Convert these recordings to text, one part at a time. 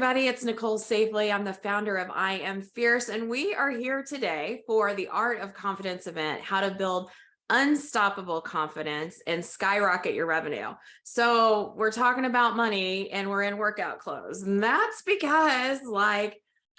everybody. It's Nicole Safely. I'm the founder of I Am Fierce, and we are here today for the Art of Confidence event, how to build unstoppable confidence and skyrocket your revenue. So we're talking about money and we're in workout clothes. And that's because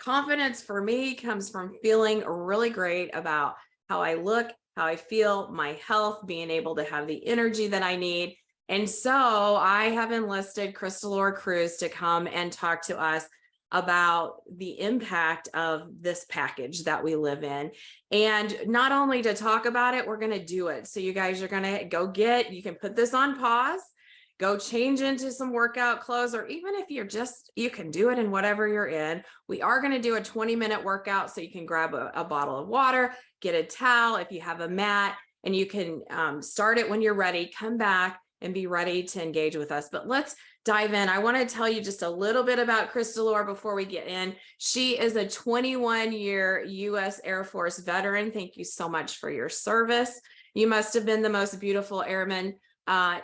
confidence for me comes from feeling really great about how I look, how I feel, my health, being able to have the energy that I need. And so I have enlisted Krystalore Crews to come and talk to us about the impact of this package that we live in. And not only to talk about it, we're going to do it. So you guys are going to you can put this on pause, go change into some workout clothes, or even if you can do it in whatever you're in. We are going to do a 20-minute workout, so you can grab a bottle of water, get a towel if you have a mat, and you can start it when you're ready, come back and be ready to engage with us. But let's dive in. I want to tell you just a little bit about Krystalore before we get in. She is a 21-year U.S. Air Force veteran. Thank you so much for your service. You must have been the most beautiful airman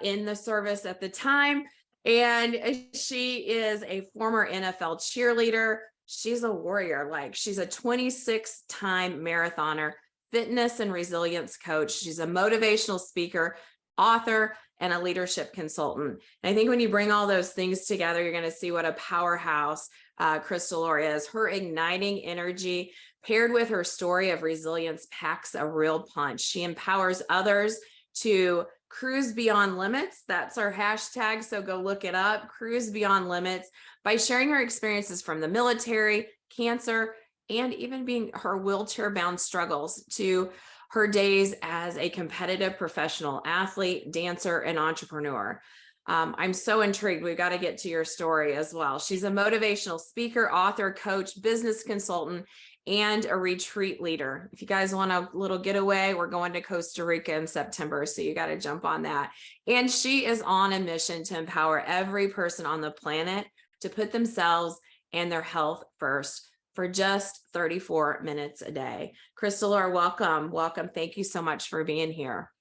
in the service at the time. And she is a former NFL cheerleader. She's a warrior. She's a 26-time marathoner, fitness and resilience coach. She's a motivational speaker, author, and a leadership consultant. And I think when you bring all those things together, you're going to see what a powerhouse Krystalore is. Her igniting energy paired with her story of resilience packs a real punch. She empowers others to cruise beyond limits. That's our hashtag. So go look it up, Cruise Beyond Limits, by sharing her experiences from the military, cancer, and even being her wheelchair-bound struggles to her days as a competitive professional athlete, dancer, and entrepreneur. I'm so intrigued. We've got to get to your story as well. She's a motivational speaker, author, coach, business consultant, and a retreat leader. If you guys want a little getaway, we're going to Costa Rica in September, so you got to jump on that. And she is on a mission to empower every person on the planet to put themselves and their health first for just 34 minutes a day. Krystalore, welcome. Welcome. Thank you so much for being here.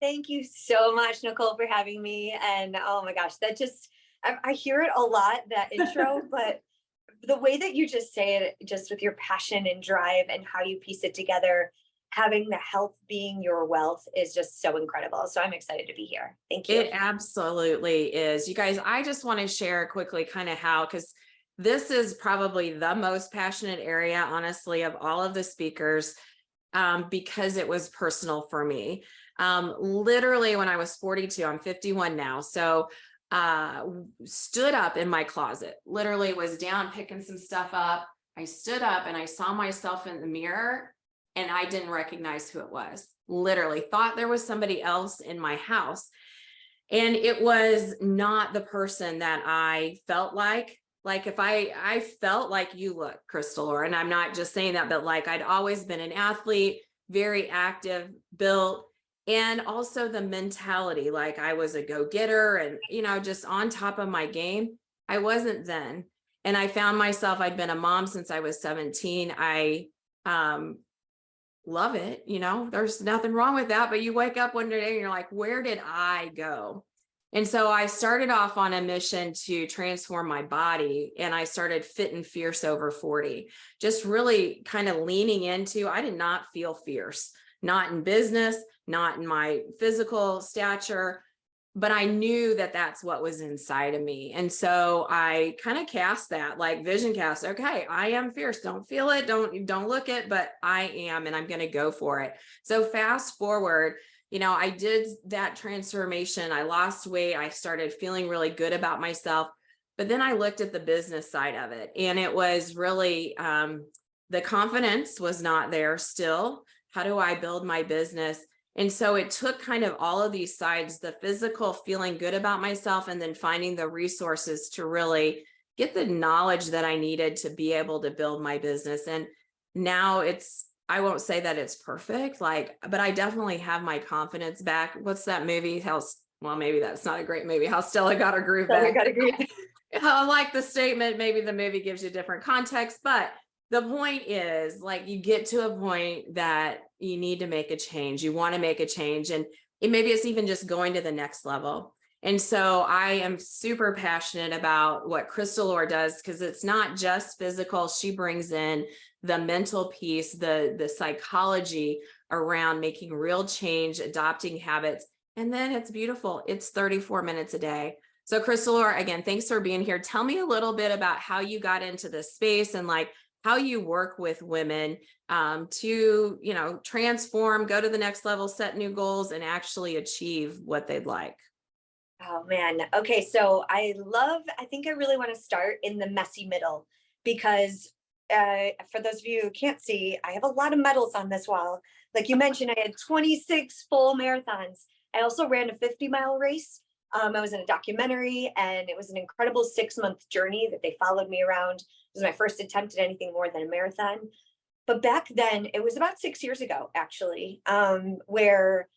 Thank you so much, Nicole, for having me. And oh my gosh, I hear it a lot, that intro, but the way that you just say it, just with your passion and drive and how you piece it together, having the health being your wealth is just so incredible. So I'm excited to be here. Thank you. It absolutely is. You guys, I just want to share quickly kind of how, because this is probably the most passionate area, honestly, of all of the speakers, because it was personal for me. Literally when I was 42, I'm 51 now. So stood up in my closet, literally was down picking some stuff up. I stood up and I saw myself in the mirror and I didn't recognize who it was. Literally thought there was somebody else in my house. And it was not the person that I felt like. If I felt like you look, Krystalore, and I'm not just saying that, but I'd always been an athlete, very active, built, and also the mentality, I was a go-getter and, just on top of my game. I wasn't then. And I found myself, I'd been a mom since I was 17. I love it. There's nothing wrong with that, but you wake up one day and you're like, where did I go? And so I started off on a mission to transform my body, and I started Fit and Fierce over 40, just really kind of leaning into, I did not feel fierce, not in business, not in my physical stature, but I knew that that's what was inside of me. And so I kind of cast that, vision cast. Okay, I am fierce. Don't feel it. Don't look it, but I am, and I'm going to go for it. So fast forward, I did that transformation. I lost weight. I started feeling really good about myself, but then I looked at the business side of it, and it was really, the confidence was not there still. How do I build my business? And so it took kind of all of these sides, the physical, feeling good about myself, and then finding the resources to really get the knowledge that I needed to be able to build my business. And now I won't say that it's perfect, but I definitely have my confidence back. What's that movie? Well, maybe that's not a great movie. How Stella Got Her Groove Back. I like the statement. Maybe the movie gives you different context, but the point is, you get to a point that you need to make a change. You want to make a change. And maybe it's even just going to the next level. And so I am super passionate about what Krystalore does, because it's not just physical. She brings in the mental piece, the psychology around making real change, adopting habits. And then it's beautiful. It's 34 minutes a day. So Krystalore, again, thanks for being here. Tell me a little bit about how you got into this space and like how you work with women to, transform, go to the next level, set new goals, and actually achieve what they'd like. Oh man. Okay. So I think I really want to start in the messy middle because for those of you who can't see, I have a lot of medals on this wall. Like you mentioned, I had 26 full marathons. I also ran a 50-mile race. I was in a documentary, and it was an incredible 6-month journey that they followed me around. It was my first attempt at anything more than a marathon. But back then, it was about 6 years ago, actually, where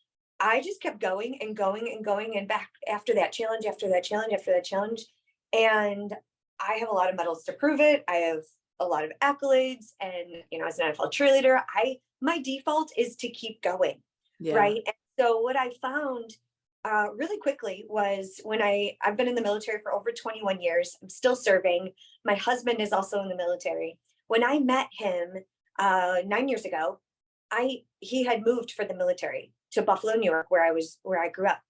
I just kept going and going and going, and back after that challenge, after that challenge, after that challenge. And I have a lot of medals to prove it. I have a lot of accolades, and as an NFL cheerleader, my default is to keep going, Yeah. right? And so what I found really quickly was when I've been in the military for over 21 years. I'm still serving. My husband is also in the military. When I met him 9 years ago, he had moved for the military to Buffalo, New York, where I grew up.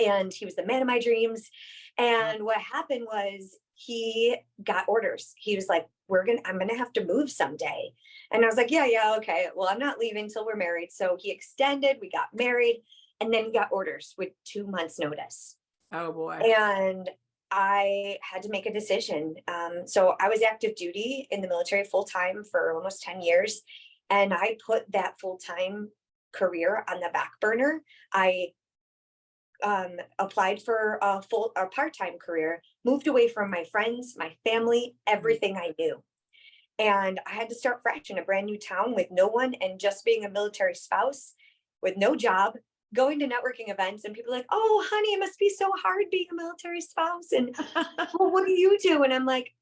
And he was the man of my dreams. And what happened was he got orders. He was like, I'm going to have to move someday. And I was like, yeah, okay. Well, I'm not leaving till we're married. So he extended, we got married, and then he got orders with 2 months notice. Oh boy. And I had to make a decision. So I was active duty in the military full time for almost 10 years. And I put that full-time career on the back burner. I applied for a part-time career, moved away from my friends, my family, everything I knew. And I had to start fresh in a brand new town with no one, and just being a military spouse with no job, going to networking events, and people are like, oh, honey, it must be so hard being a military spouse. And well, what do you do? And I'm like,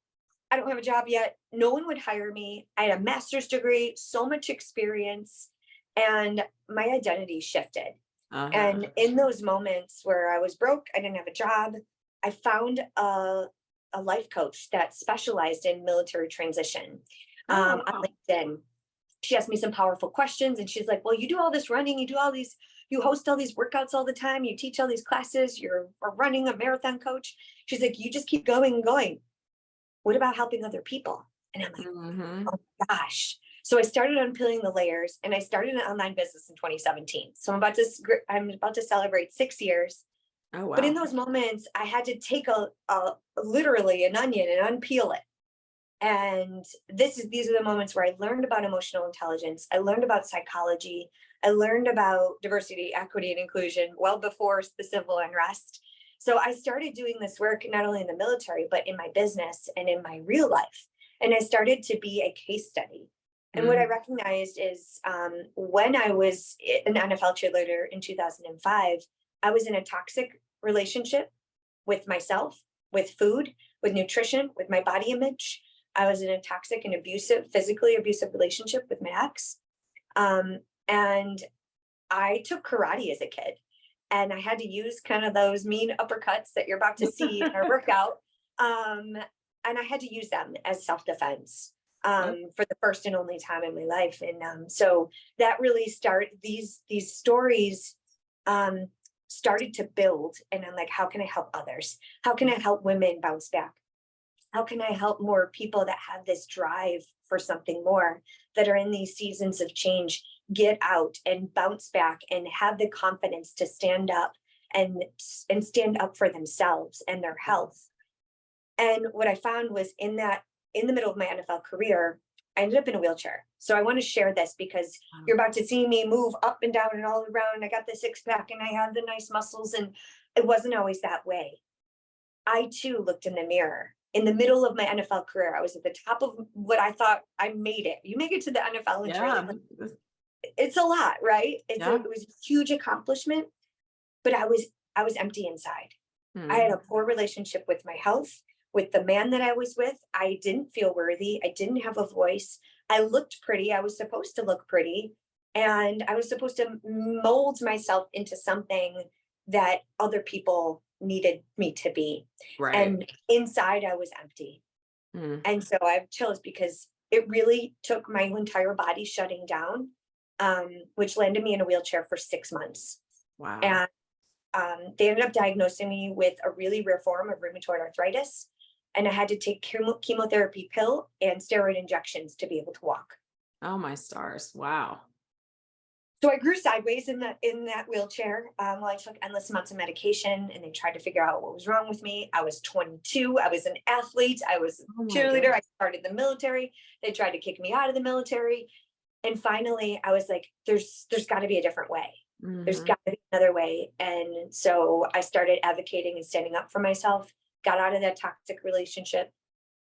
I don't have a job yet. No one would hire me. I had a master's degree, so much experience, and my identity shifted. And in those moments where I was broke, I didn't have a job, I found a life coach that specialized in military transition on LinkedIn. She asked me some powerful questions, and she's like, well, you do all this running, you host all these workouts all the time, you teach all these classes, you're running a marathon coach. She's like, you just keep going and going. What about helping other people? And I'm like, oh my gosh. So I started unpeeling the layers, and I started an online business in 2017. So I'm about to celebrate 6 years. Oh, wow. But in those moments, I had to take literally an onion and unpeel it. And these are the moments where I learned about emotional intelligence. I learned about psychology. I learned about diversity, equity, and inclusion well before the civil unrest. So I started doing this work not only in the military, but in my business and in my real life. And I started to be a case study. And what I recognized is when I was an NFL cheerleader in 2005, I was in a toxic relationship with myself, with food, with nutrition, with my body image. I was in a toxic and physically abusive relationship with my ex. And I took karate as a kid. And I had to use kind of those mean uppercuts that you're about to see in our workout. And I had to use them as self-defense for the first and only time in my life. And so that really these stories started to build. And I'm like, how can I help others? How can I help women bounce back? How can I help more people that have this drive for something more, that are in these seasons of change, get out and bounce back and have the confidence to stand up and stand up for themselves and their health? And what I found was in the middle of my NFL career, I ended up in a wheelchair. So I want to share this because you're about to see me move up and down and all around. I got the six pack and I have the nice muscles, and it wasn't always that way. I too looked in the mirror. In the middle of my NFL career, I was at the top of what I thought I made it. You make it to the NFL and training. It's a lot, right? It was a huge accomplishment, but I was empty inside. I had a poor relationship with my health, with the man that I was with. I didn't feel worthy. I didn't have a voice. I looked pretty. I was supposed to look pretty. And I was supposed to mold myself into something that other people needed me to be. Right. And inside I was empty. Mm. And so I have chills because it really took my entire body shutting down, which landed me in a wheelchair for 6 months. Wow. And they ended up diagnosing me with a really rare form of rheumatoid arthritis. And I had to take chemotherapy pill and steroid injections to be able to walk. Oh, my stars. Wow. So I grew sideways in that wheelchair while I took endless amounts of medication, and they tried to figure out what was wrong with me. I was 22. I was an athlete. I was a Oh my cheerleader. goodness. I started the military. They tried to kick me out of the military. And finally I was like, there's got to be a different way. There's Mhm. got to be another way. And so I started advocating and standing up for myself, got out of that toxic relationship.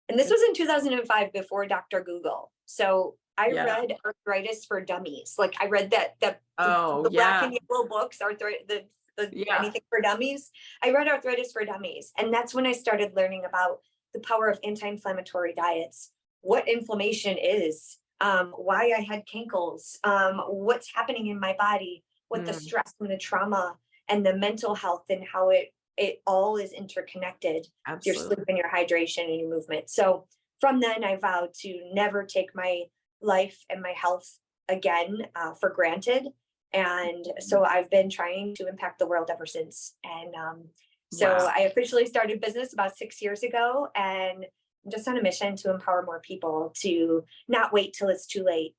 And this was in 2005 before Dr. Google. So I Yeah. read Arthritis for Dummies. Like I read Oh, the black yeah. and yellow books, Yeah. anything for dummies. I read Arthritis for Dummies. And that's when I started learning about the power of anti-inflammatory diets, what inflammation is, why I had cankles, what's happening in my body, what the Mm. stress and the trauma and the mental health and how it all is interconnected, your Absolutely. sleep and your hydration and your movement. So from then I vowed to never take my life and my health again for granted. And so I've been trying to impact the world ever since. And so Wow. I officially started business about 6 years ago, and I'm just on a mission to empower more people to not wait till it's too late.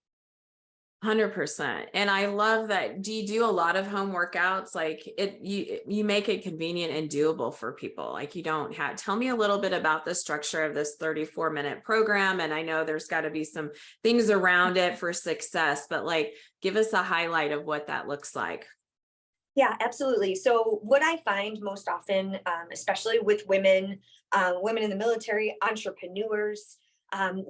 100%. And I love that. Do you do a lot of home workouts? Like you make it convenient and doable for people. Like you don't have, tell me a little bit about the structure of this 34-minute program. And I know there's got to be some things around it for success, but like, give us a highlight of what that looks like. Yeah, absolutely. So what I find most often, especially with women, women in the military, entrepreneurs,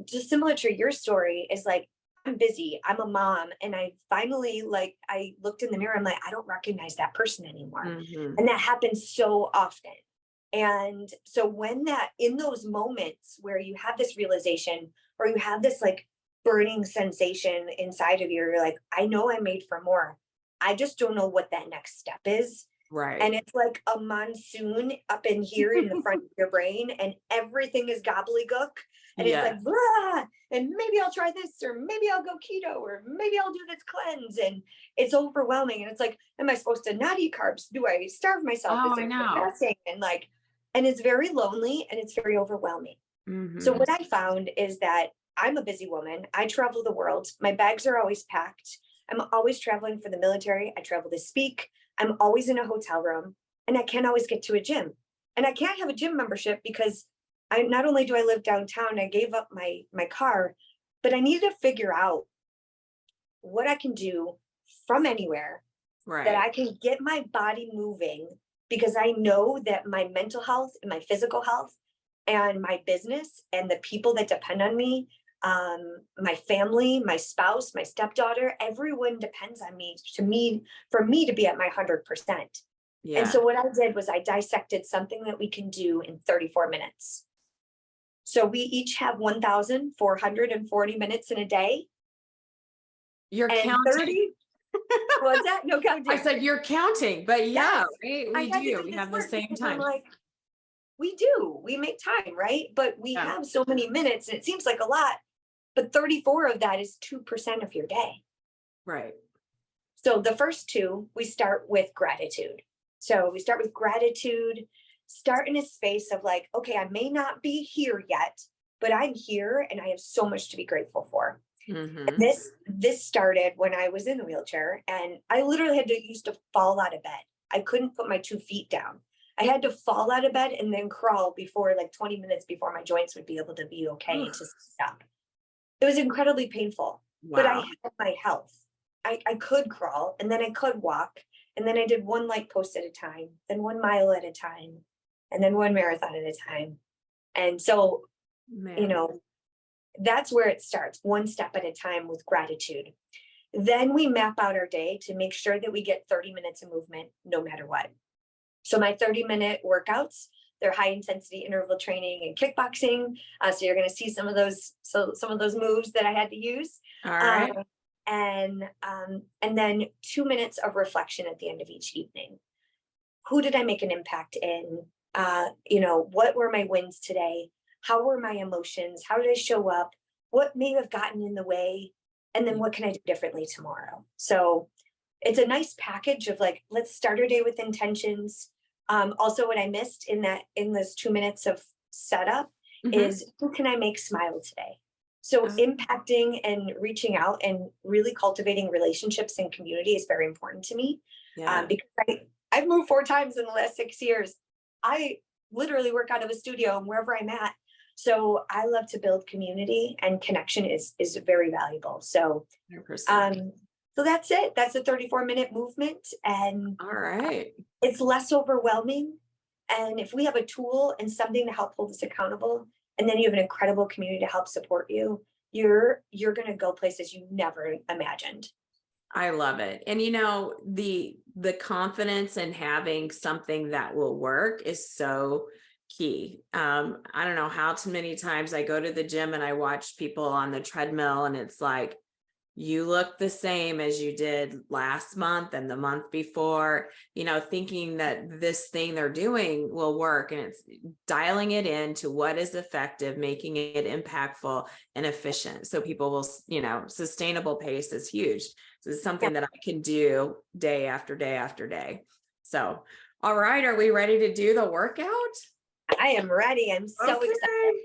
just similar to your story, is like, I'm busy, I'm a mom, and I finally, like, I looked in the mirror, I'm like, I don't recognize that person anymore. Mhm. And that happens so often. And so when that, in those moments where you have this realization, or you have this like burning sensation inside of you, you're like, I know I'm made for more. I just don't know what that next step is. Right. And it's like a monsoon up in here in the front of your brain, and everything is gobbledygook. And it's Yeah. like, blah, and maybe I'll try this, or maybe I'll go keto, or maybe I'll do this cleanse. And it's overwhelming. And it's like, am I supposed to not eat carbs? Do I starve myself? Is Oh, I there know. fasting? And like, and it's very lonely and it's very overwhelming. So Mhm. what I found is that I'm a busy woman. I travel the world. My bags are always packed. I'm always traveling for the military. I travel to speak. I'm always in a hotel room, and I can't always get to a gym. And I can't have a gym membership because I not only do I live downtown, I gave up my car, but I needed to figure out what I can do from anywhere that Right. I can get my body moving, because I know that my mental health and my physical health and my business and the people that depend on me, my family, my spouse, my stepdaughter, everyone depends on me for me to be at my 100%. And Yeah. so what I did was I dissected something that we can do in 34 minutes. So we each have 1,440 minutes in a day, You're and counting. 30, was that? No I counting. said you're counting, but yeah, Yes, right. I We had to do. do We this have the work same because I'm time. like, we make time, right? But we Yeah. have so many minutes, and it seems like a lot, but 34 of that is 2% of your day. Right. So the first two, we start with gratitude. So we start with gratitude, start in a space of like, okay, I may not be here yet, but I'm here and I have so much to be grateful for. And Mhm. this started when I was in the wheelchair, and I literally used to fall out of bed. I couldn't put my 2 feet down. I had to fall out of bed and then crawl before, like, 20 minutes before my joints would be able to be okay and to stop. It was incredibly painful, but I Wow. had my health. I could crawl, and then I could walk, and then I did one light post at a time, then 1 mile at a time, and then one marathon at a time. And so, you Man. know, that's where it starts, one step at a time with gratitude. Then we map out our day to make sure that we get 30 minutes of movement no matter what. So my 30-minute workouts, they're high intensity interval training and kickboxing. So you're going to see some of those moves that I had to use. All Um, right. and then 2 minutes of reflection at the end of each evening. who did I make an impact in? You know, what were my wins today? How were my emotions? How did I show up? What may have gotten in the way? And then what can I do differently tomorrow? So it's a nice package of like, let's start our day with intentions. Also, what I missed in this 2 minutes of setup is who can I make smile today? So impacting and reaching out and really cultivating relationships and community is very important to me. Yeah. Because I've moved 4 times in the last 6 years. I literally work out of a studio and wherever I'm at. So I love to build community, and connection is very valuable. So 100%. so that's it. That's a 34-minute movement, and All right. it's less overwhelming. And if we have a tool and something to help hold us accountable, and then you have an incredible community to help support you, you're going to go places you never imagined. I love it. And you know, the confidence in having something that will work is so key. I don't know how too many times I go to the gym and I watch people on the treadmill and it's like, you look the same as you did last month and the month before, you know, thinking that this thing they're doing will work, and it's dialing it into what is effective, making it impactful and efficient. So people will, you know, sustainable pace is huge. So it's something that I can do day after day after day. So, all right. Are we ready to do the workout? I am ready. I'm so excited.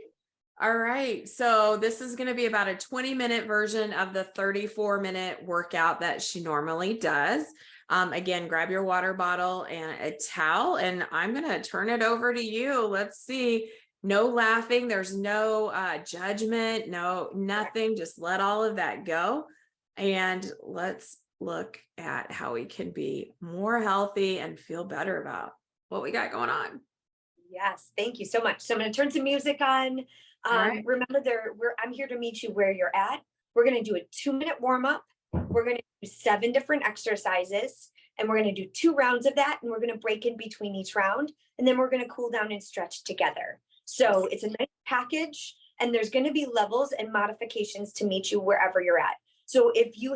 All right. So this is going to be about a 20-minute version of the 34-minute workout that she normally does. Again, grab your water bottle and a towel, and I'm going to turn it over to you. Let's see. No laughing. There's no judgment. No, nothing. Just let all of that go. And let's look at how we can be more healthy and feel better about what we got going on. Yes. Thank you so much. So I'm going to turn some music on. Right. Remember, I'm here to meet you where you're at. We're going to do a 2-minute warm up. We're going to do 7 different exercises, and we're going to do 2 rounds of that. And we're going to break in between each round, and then we're going to cool down and stretch together. So it's a nice package, and there's going to be levels and modifications to meet you wherever you're at. So if you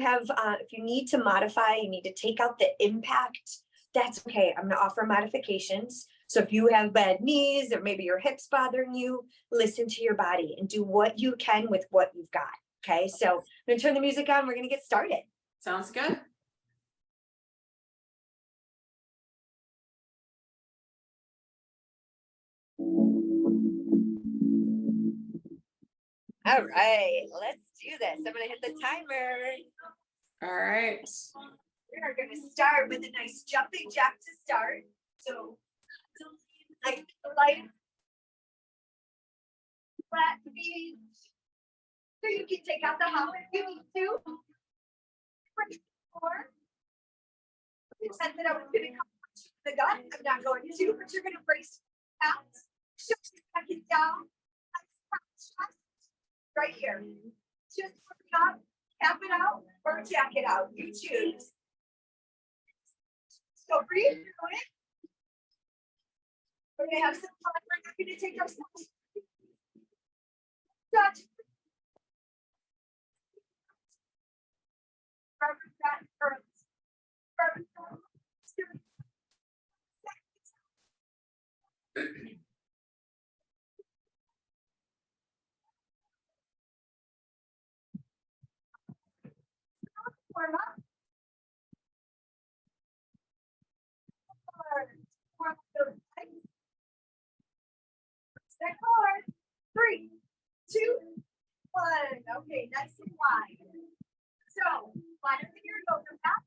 need to modify, you need to take out the impact, that's okay. I'm going to offer modifications. So if you have bad knees or maybe your hips bothering you, listen to your body and do what you can with what you've got. Okay. So I'm going to turn the music on. We're going to get started. Sounds good. All right, let's do this. I'm going to hit the timer. All right. We are going to start with a nice jumping jack to start. So like light, flat feet. So you can take out the hop if you need to. Said that I was going to come to the gut. I'm not going to, but you're going to brace out. Shift your second down. Right here. Just put it up, tap it out, or jack it out. You choose. So breathe through it. We're going to have some fun. We're not going to take ourselves. Touch. Rubber that hurts. Rubber warm up. Warm those legs. Step forward. 3, 2, 1. Okay, nice and wide. So, line up in your yoga mat.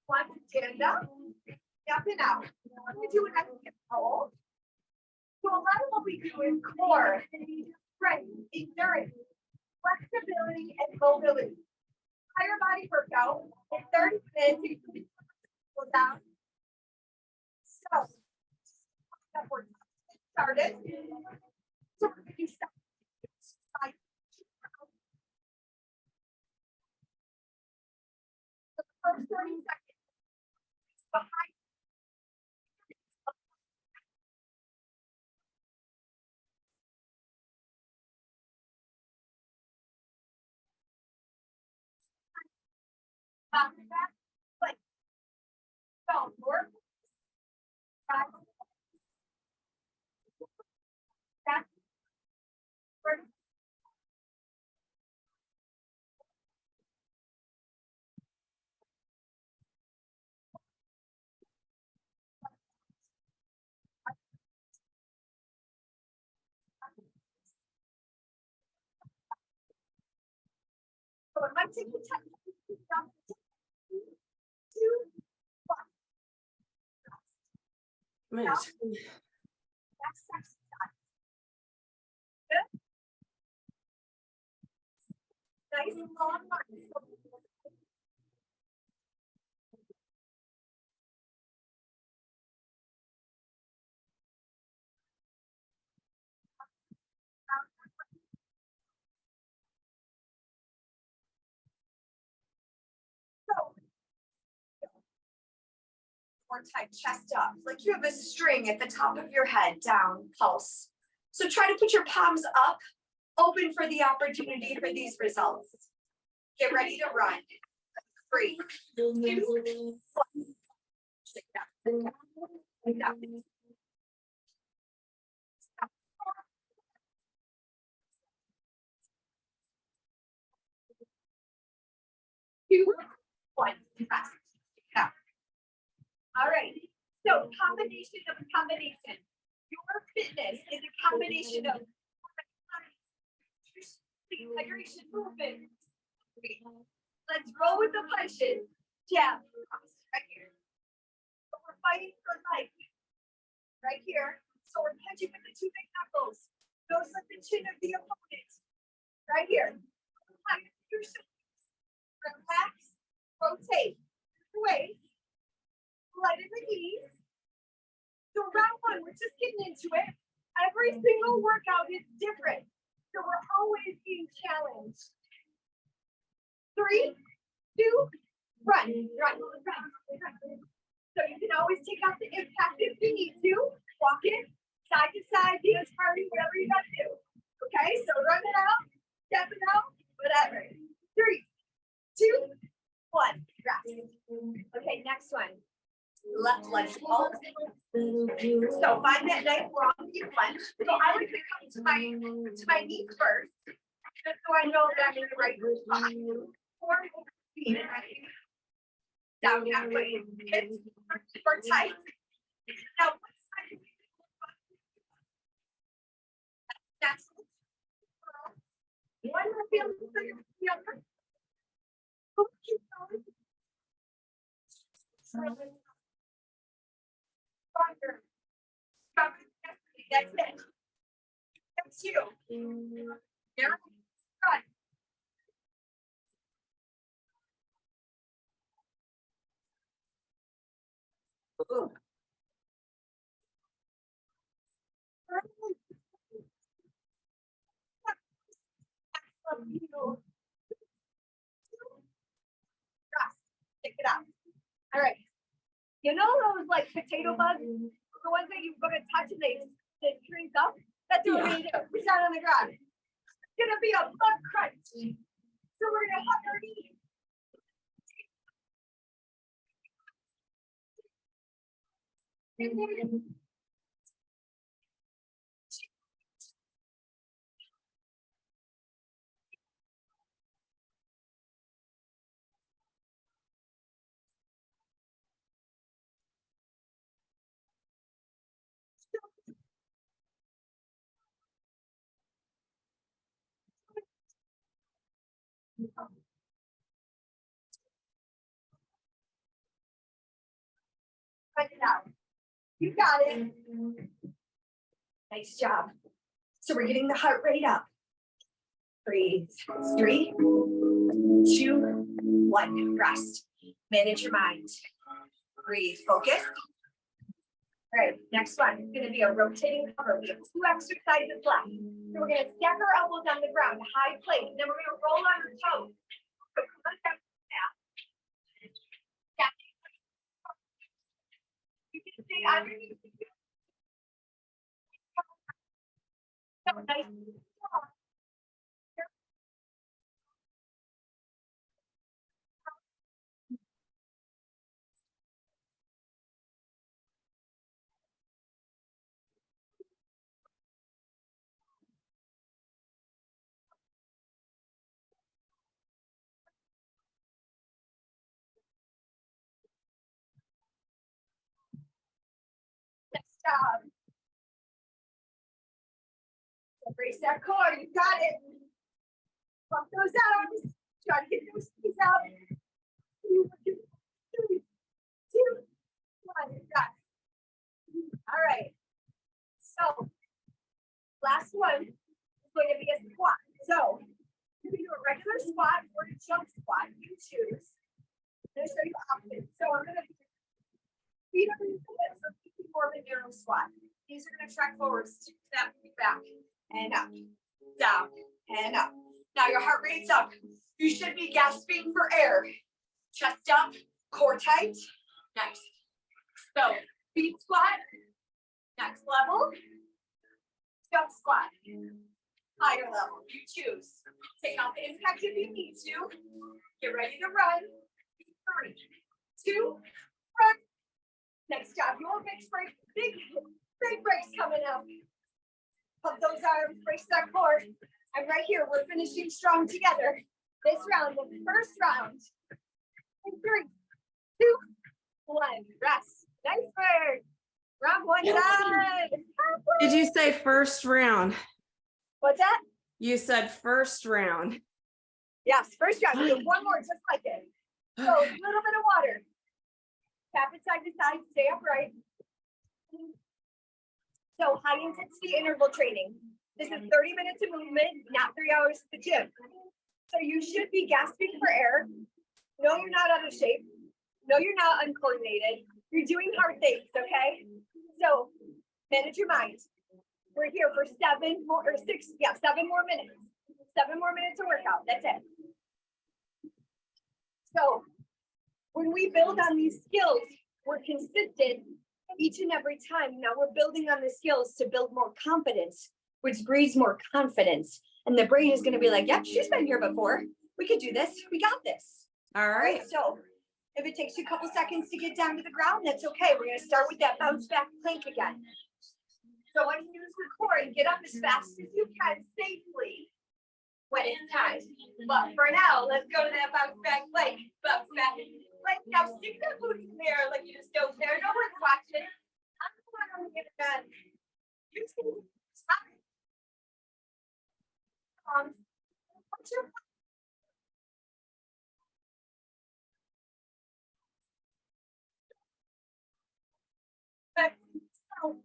One, stand up and out. We're going to do an exhale. So a lot of what we do is core, strength, endurance, flexibility, and mobility. Higher body workout in 30 minutes. You can go down. So, we're started. So we're going to start. The first 30 seconds. Like, so, work. So it might take you 10 two, Man, next exercise. Good. Nice and long line. So, more tight, chest up, like you have a string at the top of your head, down, pulse. So try to put your palms up, open for the opportunity for these results. Get ready to run. 3, 2, 1. Like that. Like that. 2, 1. Press. Yeah. All right. So combination of a combination. Your fitness is a combination of hydration, movement. Let's roll with the punches. Jab. Right here. So we're fighting for life. Right here. So we're punching with the 2 big knuckles. Nose at the chin of the opponent. Right here. Relax. Rotate. Away. Lighten the knees. So round 1, we're just getting into it. Every single workout is different. So we're always being challenged. 3, 2, run. So you can always take out the impact if you need to. Walk it side to side, dance party, whatever you gotta do. Okay, so run it out, step it out, whatever. 3, 2, 1, rest. Okay, next one. Left leg pull. So find that nice long deep lunge. So I like to come to my knee first, just so I know that I'm in the right spot. 4 feet. Down halfway. Hips super tight. Now what side is it? That's one more feeling for the other. Stronger. That's it. That's you. Yeah. Right. Ooh. Check it out. All right. You know those like potato bugs, the ones that you're gonna touch and they shrink up? That's what we're gonna do. We start on the ground. It's gonna be a bug crunch. So we're gonna hug our knees. Check it out. You got it. Nice job. So we're getting the heart rate up. Breathe. 3, 2, 1. Rest. Manage your mind. Breathe. Focus. All right, next one is going to be a rotating cover. We have 2 exercises left. So we're going to stack our elbows on the ground, high plank. Then we're going to roll on our toes. So come on down. Yeah. You can stay underneath. So nice. job. Brace that core. You got it. Pump those arms. Try to get those knees out. 3, 2, 1. You got it. All right. So, last one is going to be a squat. So, you can do a regular squat or a jump squat. You choose. I'm going to show you options. So, I'm going to feet underneath the hips for 50 more of a narrow squat. These are going to track forward, step back, and up, down, and up. Now your heart rate's up. You should be gasping for air. Chest up, core tight. Next. So, feet squat. Next level. Jump squat. Higher level. You choose. Take out the impact if you need to. Get ready to run. 3, 2, run. Next job, your big break. Big breaks coming up. Pump those arms, brace that core. And right here, we're finishing strong together. This round, the first round. In 3, 2, 1. Rest. Nice work. Round 1 done. Did you say first round? What's that? You said first round. Yes, first round. Do one more just like it. So a little bit of water. Tap it side to side. Stay upright. So high intensity interval training. This is 30 minutes of movement, not 3 hours at the gym. So you should be gasping for air. No, you're not out of shape. No, you're not uncoordinated. You're doing hard things, okay? So manage your mind. We're here for 7 more minutes. 7 more minutes of workout. That's it. So when we build on these skills, we're consistent each and every time. Now we're building on the skills to build more confidence, which breeds more confidence. And the brain is going to be like, yep, she's been here before. We could do this. We got this. All right. So if it takes you a couple seconds to get down to the ground, that's okay. We're going to start with that bounce back plank again. So I want you to use the core and get up as fast as you can safely when it's time. But for now, let's go to that bounce back plank. Bounce back plank. Now stick that boot in there like you just don't care. No one's watching. I'm the one who get it done. You can stop. What's your so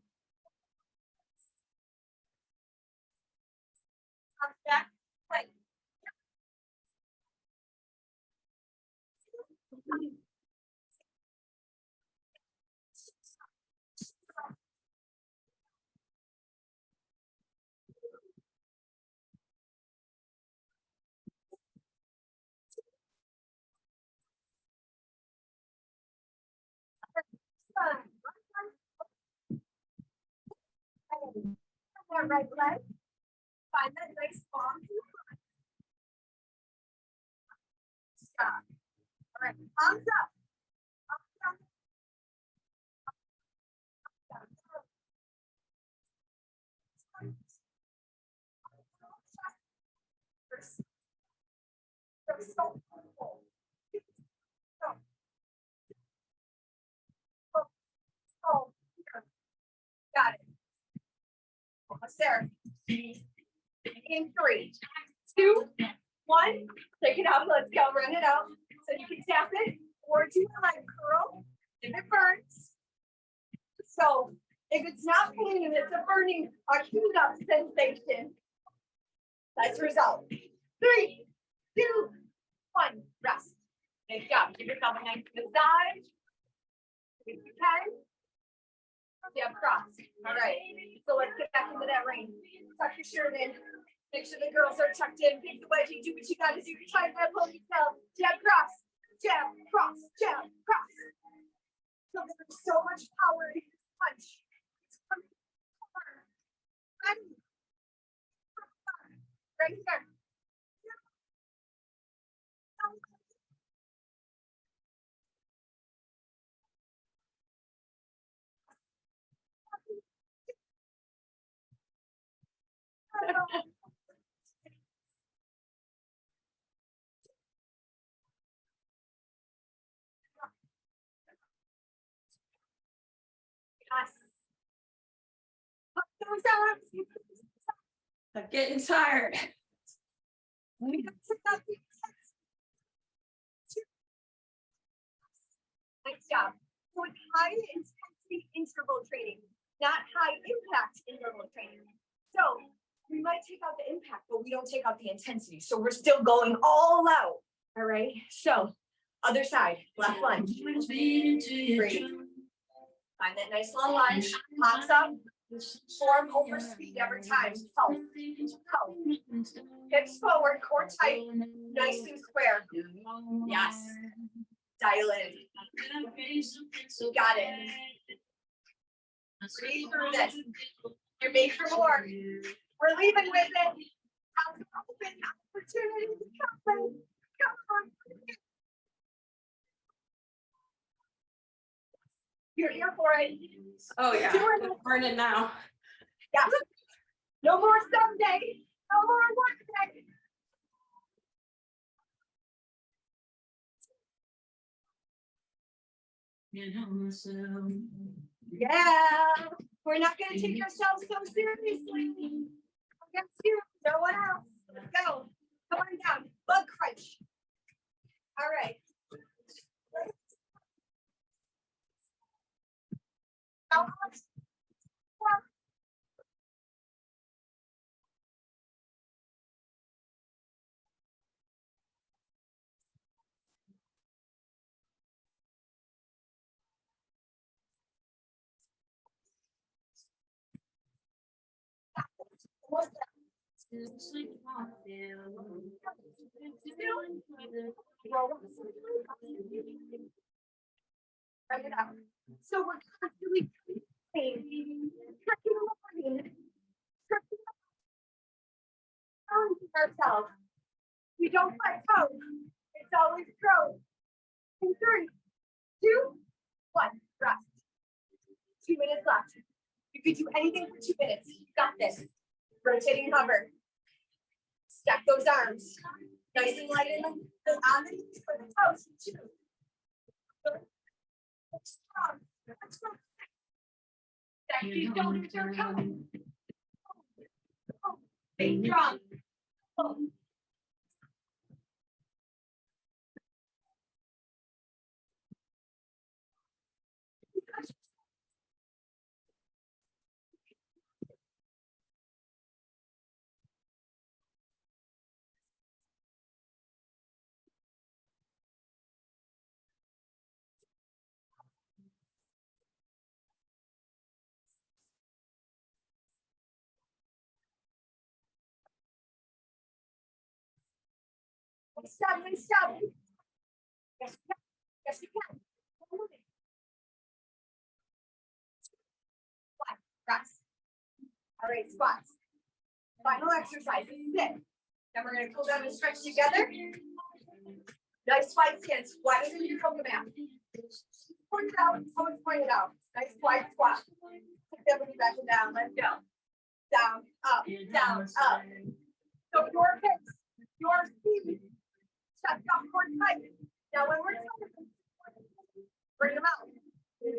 bounce back plank. That right leg. Find that nice long. Stop. All right, arms up. Arms up. They're so cool. Oh, got it. Almost there. In 3, 2, 1. Take it out. Let's go. Run it out. So you can tap it or do a leg curl if it burns. So if it's not pain, it's a burning, a heat up sensation. That's the result. 3, 2, 1. Rest. Nice job. Give yourself a nice massage. If you can. Yeah, cross. All right. So let's get back into that range. Tuck your shirt in. Make sure the girls are tucked in. Pick the wedgie. Do what you got to do. Try that ponytail. Jab, cross. Jab, cross. Jab, cross. So there's so much power in this punch. It's coming hard. Ready. Right here. Yes. arms. I'm getting tired. We got to stop the intensity. Nice job. So it's high intensity interval training, not high impact interval training. So we might take out the impact, but we don't take out the intensity. So we're still going all out. All right. So other side, left lunge. Breathe. Find that nice long lunge. Pops up. Form over speed every time. Help. Help. Hips forward, core tight, nice and square. Yes. Dial in. You got it. Breathe through this. You're made for more. We're leaving with it. Open opportunity. Come on. You're here for it. Oh yeah, burn it now. Yeah. No more someday. No more one day. Yeah. We're not going to take ourselves so seriously. Against you, no one else. Let's go. Come on down. Bug crunch. All right. Now, write it out. So we're constantly tricking ourselves. We don't plateau. It's always growth. In 3, 2, 1, rest. 2 minutes left. You can do anything for 2 minutes. You got this. Rotating hover. Stack those arms. Nice and light in the on the knees for the toes. 2. Strong. That these shoulders are coming. Stay strong. Stop. Yes, you can. Yes, you can. Rest. All right, squats. Final exercise. This is it. Then we're going to cool down and stretch together. Nice wide stance. Why doesn't you come back? Point it out. Someone point it out. Nice wide squat. Take that booty back and down. Let's go. Down, up, down, up. So your hips, your feet. Chest up, core tight. Now when we're talking, bring them out.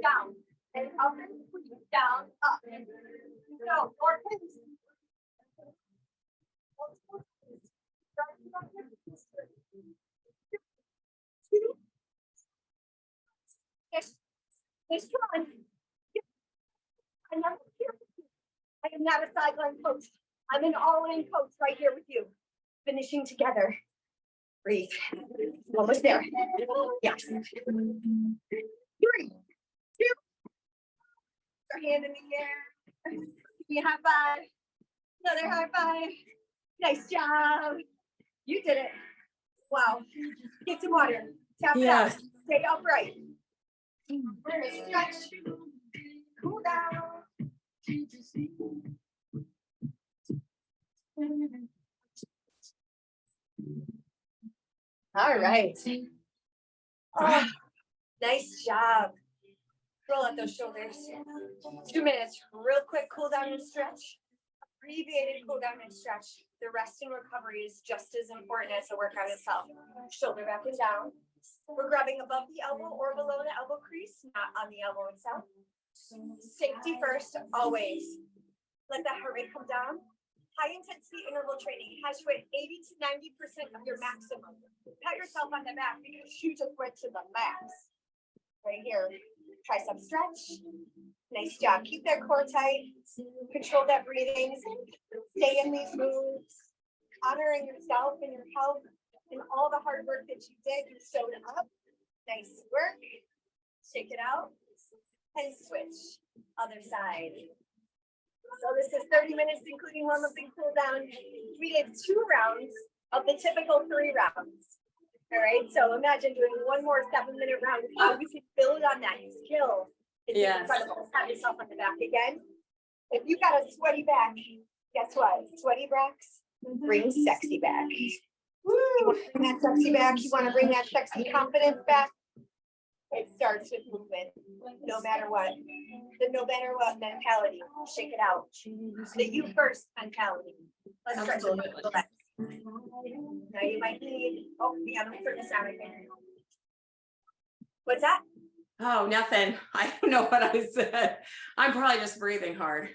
Down. And up and down, up. So your hips. Yes, come on. I'm not here with you. I am not a sideline coach. I'm an all-in coach right here with you. Finishing together. Breathe. Almost there. Yes. 3, 2. Our hand in the air. Give me a high five. Another high five. Nice job. You did it. Wow. Get some water. Tap it out. Stay upright. We're going to stretch. Cool down. All right. Oh, nice job. Roll out those shoulders. 2 minutes. Real quick cool down and stretch. Abbreviated cool down and stretch. The rest and recovery is just as important as the workout itself. Shoulder back and down. We're grabbing above the elbow or below the elbow crease, not on the elbow itself. Safety first, always. Let that heart rate come down. High intensity interval training has you at 80 to 90% of your maximum. Pat yourself on the back because you just went to the max. Right here, tricep stretch. Nice job. Keep that core tight. Control that breathing. Stay in these moves. Honoring yourself and your health and all the hard work that you did. You showed up. Nice work. Shake it out. And switch. Other side. So this is 30 minutes, including warm-up and cool down. We did 2 rounds of the typical 3 rounds. All right, so imagine doing one more 7-minute round. How you can build on that skill. It's incredible. Pat yourself on the back again. If you got a sweaty back, guess what? Sweaty backs bring sexy back. Woo! You want to bring that sexy back? You want to bring that sexy confidence back? It starts with movement, no matter what. The no matter what mentality. Shake it out. The you first mentality. Let's stretch a little bit. Now you might need, we have to turn this down again. What's that? Oh, nothing. I don't know what I said. I'm probably just breathing hard.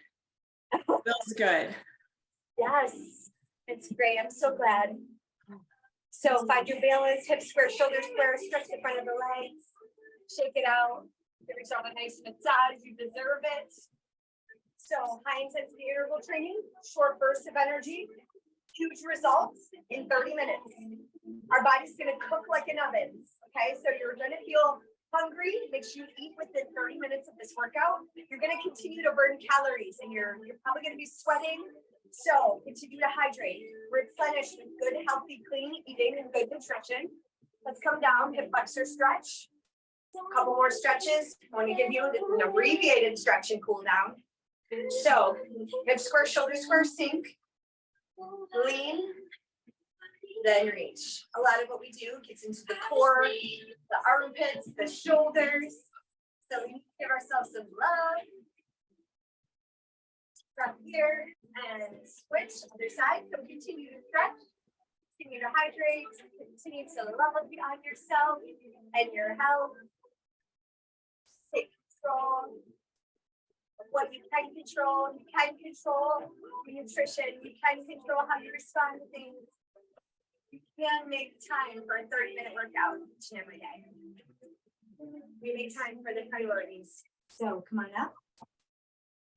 Feels good. Yes, it's great. I'm so glad. So find your balance, hips square, shoulders square, stretch the front of the legs. Shake it out. Give yourself a nice massage. You deserve it. So high intensity interval training, short bursts of energy, huge results in 30 minutes. Our body's going to cook like an oven. Okay, so you're going to feel hungry. Make sure you eat within 30 minutes of this workout. You're going to continue to burn calories, and you're probably going to be sweating. So continue to hydrate, replenish with good, healthy, clean eating and good nutrition. Let's come down, hip flexor stretch. A couple more stretches. I want to give you an abbreviated stretch and cool down. So hip square, shoulder square, sink, lean, then reach. A lot of what we do gets into the core, the armpits, the shoulders. So we give ourselves some love. From here and switch other side. So continue to stretch, continue to hydrate, continue to love on yourself and your health. Take control of what you can control. You can control your nutrition. You can control how you respond to things. You can make time for a 30-minute workout each and every day. We make time for the priorities. So come on up.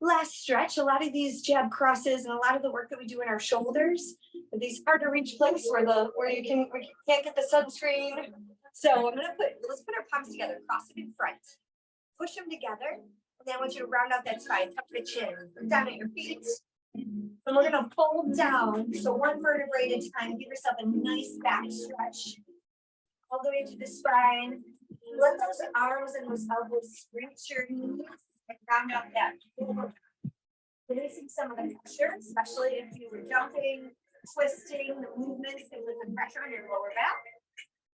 Last stretch. A lot of these jab crosses and a lot of the work that we do in our shoulders, these hard to reach places where you can't get the sunscreen. So let's put our palms together, cross them in front. Push them together, and then I want you to round out that spine, tuck the chin, look down at your feet, and we're gonna fold down. So one vertebrae at a time. Give yourself a nice back stretch, all the way to the spine. Let those arms and those elbows reach your knees and round out that core. Releasing some of the pressure, especially if you were jumping, twisting, the movements can put the pressure on your lower back.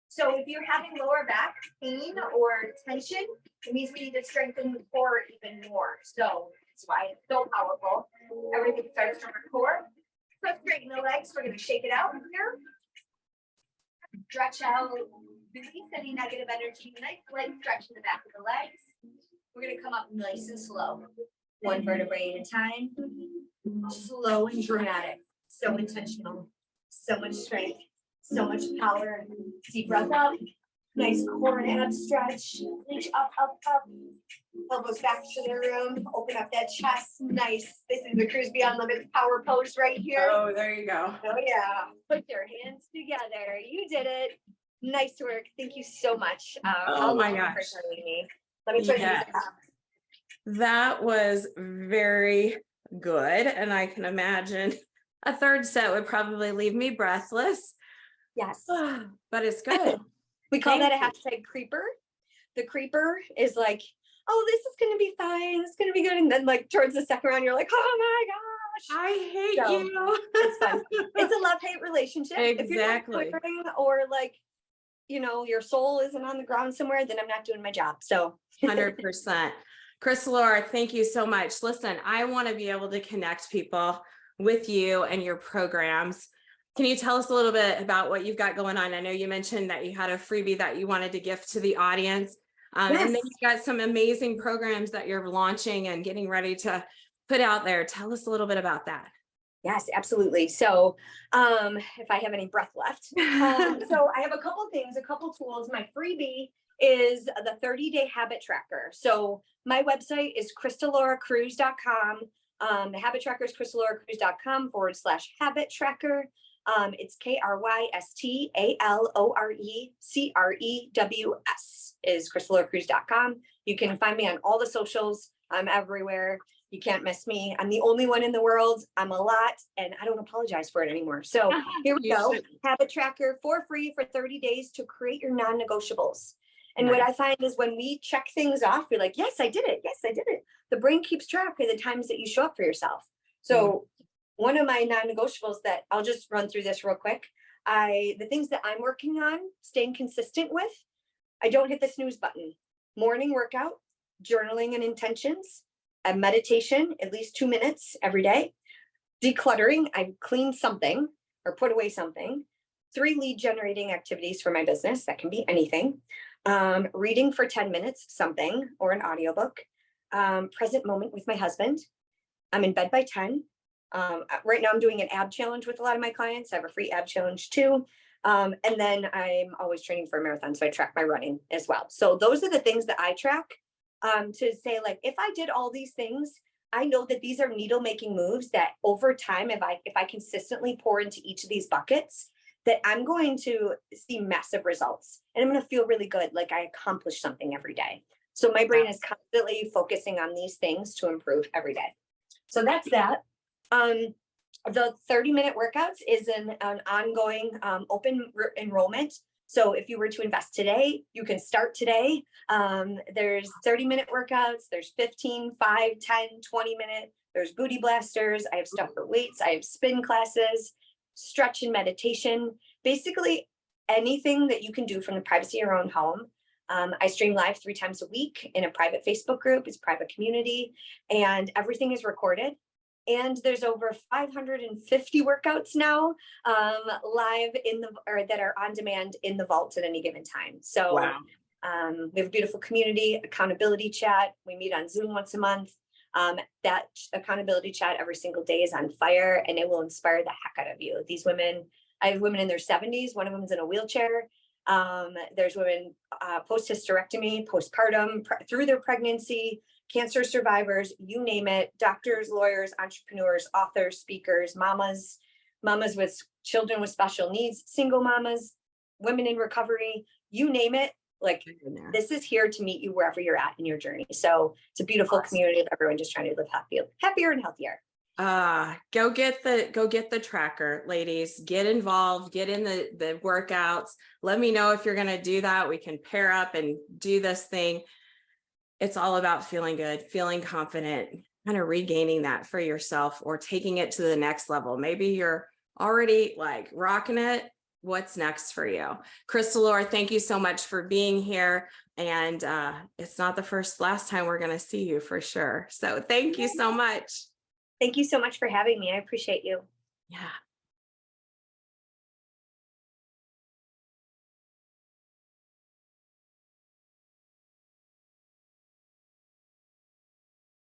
So if you're having lower back pain or tension, it means we need to strengthen the core even more. So that's why it's so powerful. Everything starts from our core. So straighten the legs. We're going to shake it out here. Stretch out. Release any negative energy. Nice leg stretch in the back of the legs. We're going to come up nice and slow. One vertebrae at a time. Slow and dramatic. So intentional. So much strength. So much power. Deep breath out. Nice core and ab stretch. Reach up, up, up. Elbows back to the room. Open up that chest. Nice. This is the Cruise Beyond Limits power pose right here. Oh, there you go. Oh, yeah. Put your hands together. You did it. Nice work. Thank you so much. Oh, my gosh. For joining me. Let me turn this off. That was very good. And I can imagine a third set would probably leave me breathless. Yes. But it's good. We call that a hashtag creeper. The creeper is like, oh, this is going to be fine. It's going to be good. And then like towards the second round, you're like, oh my gosh. I hate you. It's fun. It's a love-hate relationship. Exactly. If you're not or like, you know, your soul isn't on the ground somewhere, then I'm not doing my job. So 100%. Krystalore, thank you so much. Listen, I want to be able to connect people with you and your programs. Can you tell us a little bit about what you've got going on? I know you mentioned that you had a freebie that you wanted to gift to the audience. Yes. And then you've got some amazing programs that you're launching and getting ready to put out there. Tell us a little bit about that. Yes, absolutely. So, if I have any breath left, so I have a couple things, a couple tools. My freebie is the 30-day habit tracker. So my website is krystalorecrews.com. The habit tracker is krystalorecrews.com/habit tracker. It's KRYSTALORECREWS is krystalorecrews.com. You can find me on all the socials. I'm everywhere. You can't miss me. I'm the only one in the world. I'm a lot, and I don't apologize for it anymore. So here we go. Habit tracker for free for 30 days to create your non-negotiables. And what I find is when we check things off, we're like, yes, I did it. Yes, I did it. The brain keeps track of the times that you show up for yourself. So one of my non-negotiables that I'll just run through this real quick. The things that I'm working on, staying consistent with, I don't hit the snooze button. Morning workout, journaling and intentions, a meditation, at least 2 minutes every day. Decluttering, I clean something or put away something. 3 lead generating activities for my business. That can be anything. Reading for 10 minutes, something, or an audiobook. Present moment with my husband. I'm in bed by 10. Right now I'm doing an ab challenge with a lot of my clients. I have a free ab challenge too. And then I'm always training for a marathon. So I track my running as well. So those are the things that I track. To say, like, if I did all these things, I know that these are needle making moves that over time, if I consistently pour into each of these buckets, that I'm going to see massive results and I'm going to feel really good. Like I accomplished something every day. So my brain is constantly focusing on these things to improve every day. So that's that. The 30-minute workouts is an ongoing open enrollment. So if you were to invest today, you can start today. There's 30-minute workouts. There's 15, 5, 10, 20-minute. There's booty blasters. I have stuff for weights. I have spin classes, stretch and meditation. Basically anything that you can do from the privacy of your own home. I stream live 3 times a week in a private Facebook group. It's a private community and everything is recorded. And there's over 550 workouts now live that are on demand in the vault at any given time. So we have a beautiful community, accountability chat. We meet on Zoom once a month. That accountability chat every single day is on fire and it will inspire the heck out of you. These women, I have women in their 70s. One of them is in a wheelchair. There's women post-hysterectomy, postpartum, through their pregnancy, cancer survivors, you name it, doctors, lawyers, entrepreneurs, authors, speakers, mamas with children with special needs, single mamas, women in recovery, you name it. Like this is here to meet you wherever you're at in your journey. So it's a beautiful community of everyone just trying to live happier and healthier. Go get the tracker, ladies. Get involved, get in the workouts. Let me know if you're going to do that. We can pair up and do this thing. It's all about feeling good, feeling confident, kind of regaining that for yourself or taking it to the next level. Maybe you're already like rocking it. What's next for you? Krystalore, thank you so much for being here. And it's not the last time we're going to see you for sure. So thank you so much. Thank you so much for having me. I appreciate you. Yeah.